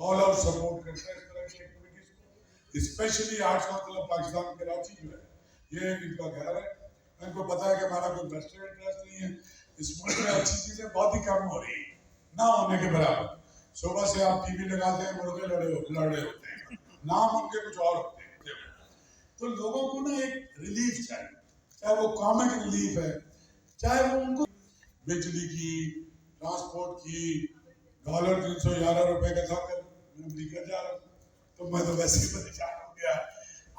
All out support करता है इस तरह की एक्टिविटीज को। Specially arts council of Pakistan Karachi जो है, ये इनका घर है। इनको पता है कि हमारा कोई वेस्टर्न इंटरेस्ट नहीं है, इस मुल्क में अच्छी चीजें बहुत ही कम हो रही है, ना होने के बराबर। सुबह से आप टीवी लगाते हैं, मुर्गे लड़ रहे होते हैं, नाम उनके कुछ और होते हैं। तो लोगों को ना एक रिलीफ चाहिए, चाहे वो कॉमिक रिलीफ है, चाहे वो उनको बिजली की, ट्रांसपोर्ट की, $311 का था कल, मैं अमेरिका जा रहा हूँ तो मैं तो वैसे ही परेशान हो गया।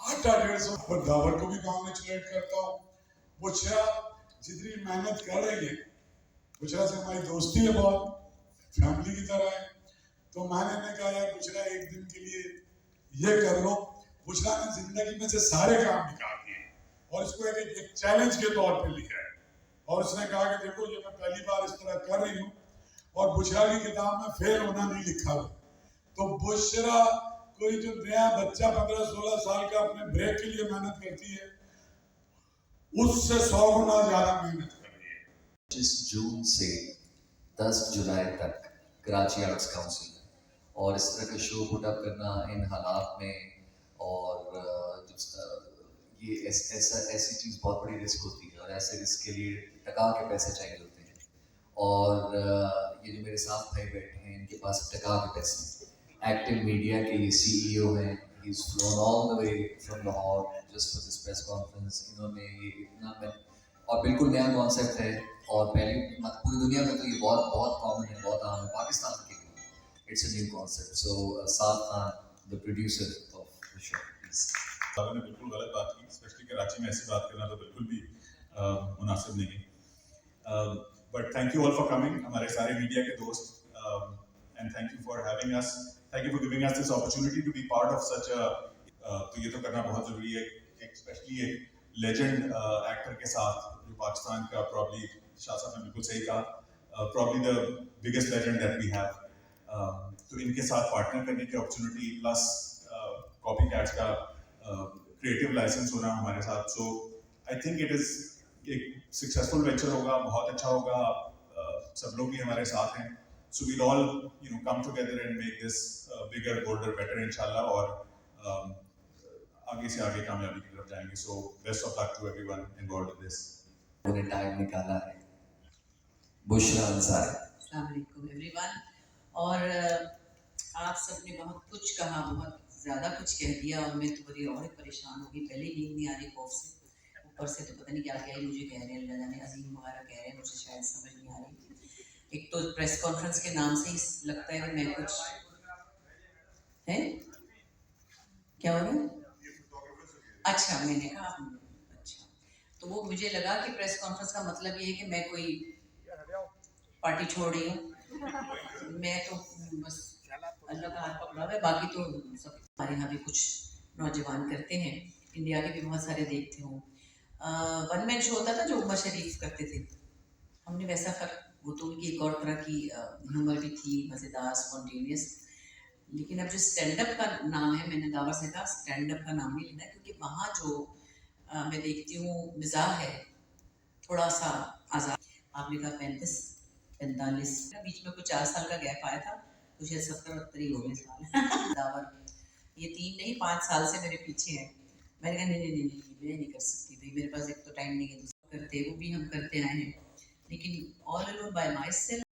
आटा 150 पर दावर को भी कॉन्ग्रेचुलेट करता हूँ। बुशरा जितनी मेहनत कर रही है, बुशरा से हमारी दोस्ती है, बहुत फैमिली की तरह है। तो मैंने कहा यार बुशरा एक दिन के लिए ये कर लो। बुशरा ने जिंदगी में से सारे काम निकाल दिए और इसको एक चैलेंज के तौर पे लिखा है। और उसने कहा कि देखो ये मैं पहली बार इस तरह कर रही हूँ और बुशरा की किताब में फेल होना नहीं लिखा हुआ। तो बुशरा कोई जो नया बच्चा 15-16 साल का अपने ब्रेक के लिए मेहनत करती है, उससे 100 गुना ज्यादा मेहनत कर रही है। 25 जून से 10 जुलाई तक कराची आर्ट्स काउंसिल और इस तरह का शो पुट अप करना इन हालात में, और ये ऐसी चीज़ बहुत बड़ी रिस्क होती है और ऐसे रिस्क के लिए टका के पैसे चाहिए होते हैं। और ये जो मेरे साथ भाई बैठे हैं, इनके पास टका के पैसे, एक्टिव मीडिया के ये CEO हैं, he is phloem all the way from Lahore just for this press conference. इन्होंने ये इतना और बिल्कुल नया कॉन्सेप्ट है और पहले पूरी दुनिया में तो ये बहुत कॉमन है, बहुत आम है, पाकिस्तान के लिए it's a new concept. So Saad Khan, the producer of the show, साहब ने बिल्कुल गलत बात की, स्पेशली कराची में ऐसी बात करना तो बिल्कुल भी मुनासिब नहीं है। But thank you all for coming, हमारे सारे मीडिया के दोस्त, and thank you for having us, thank you for giving us this opportunity to be part of such a, तो ये तो करना बहुत ज़रूरी है, स्पेशली एक लेजेंड एक्टर के साथ जो पाकिस्तान का, प्रॉब्ली शाह साहब ने बिल्कुल सही कहा, probably the biggest legend that we have, तो इनके साथ पार्टनर करने की अपॉर्चुनिटी प्लस कॉपी कैट्स का क्रिएटिव लाइसेंस होना हमारे साथ। So I think it is एक सक्सेसफुल वेंचर होगा, बहुत अच्छा होगा, सब लोग भी हमारे साथ हैं। So we'll all come together and make this bigger, bolder, better इंशाल्लाह, और आगे से आगे कामयाबी की तरफ जाएंगे। So best of luck to everyone involved in this. उन्हें टाइम निकाला है। बुशरा अंसारी, अस्सलाम वालेकुम एवरीवन। और आप सबने बहुत कुछ कहा, बहुत ज़्यादा कुछ कह दिया और मैं तो बड़ी और परेशान हो गई। पहले ही नींद नहीं आ रही खौफ से, ऊपर से तो पता नहीं क्या क्या ही मुझे कह रहे हैं, अल्लाह जाने अजीम वगैरह कह रहे हैं, मुझे शायद समझ नहीं आ रही। एक तो प्रेस कॉन्फ्रेंस के नाम से ही लगता है कि मैं कुछ है, क्या हो रहा है? अच्छा, मैंने कहा अच्छा, तो वो मुझे लगा कि प्रेस कॉन्फ्रेंस का मतलब ये है कि मैं कोई पार्टी छोड़ रही हूँ। मैं तो बस अल्लाह का हाथ पकड़ा हुआ है, बाकी तो सब हमारे यहाँ भी कुछ नौजवान करते हैं, इंडिया के भी बहुत सारे देखते हो। वन मैन शो होता था जो उमर शरीफ करते थे, हमने वैसा कर, वो तो उनकी एक और तरह की ह्यूमर भी थी, मज़ेदार, स्पॉन्टेनियस। लेकिन अब जो स्टैंड अप का नाम है, मैंने दावा से कहा स्टैंड अप का नाम नहीं लेना, क्योंकि वहाँ जो मैं देखती हूँ मिजाज है थोड़ा सा आज़ाद। आपने कहा 45 बीच में कुछ 4 साल का गैप आया था, तो शायद 70-72 ही हो गए साल। दावर ये 3 नहीं 5 साल से मेरे पीछे है। मैंने कहा नहीं मैं नहीं कर सकती भाई, मेरे पास एक तो टाइम नहीं है, दूसरा करते वो भी हम करते आए हैं, लेकिन all alone bye my self.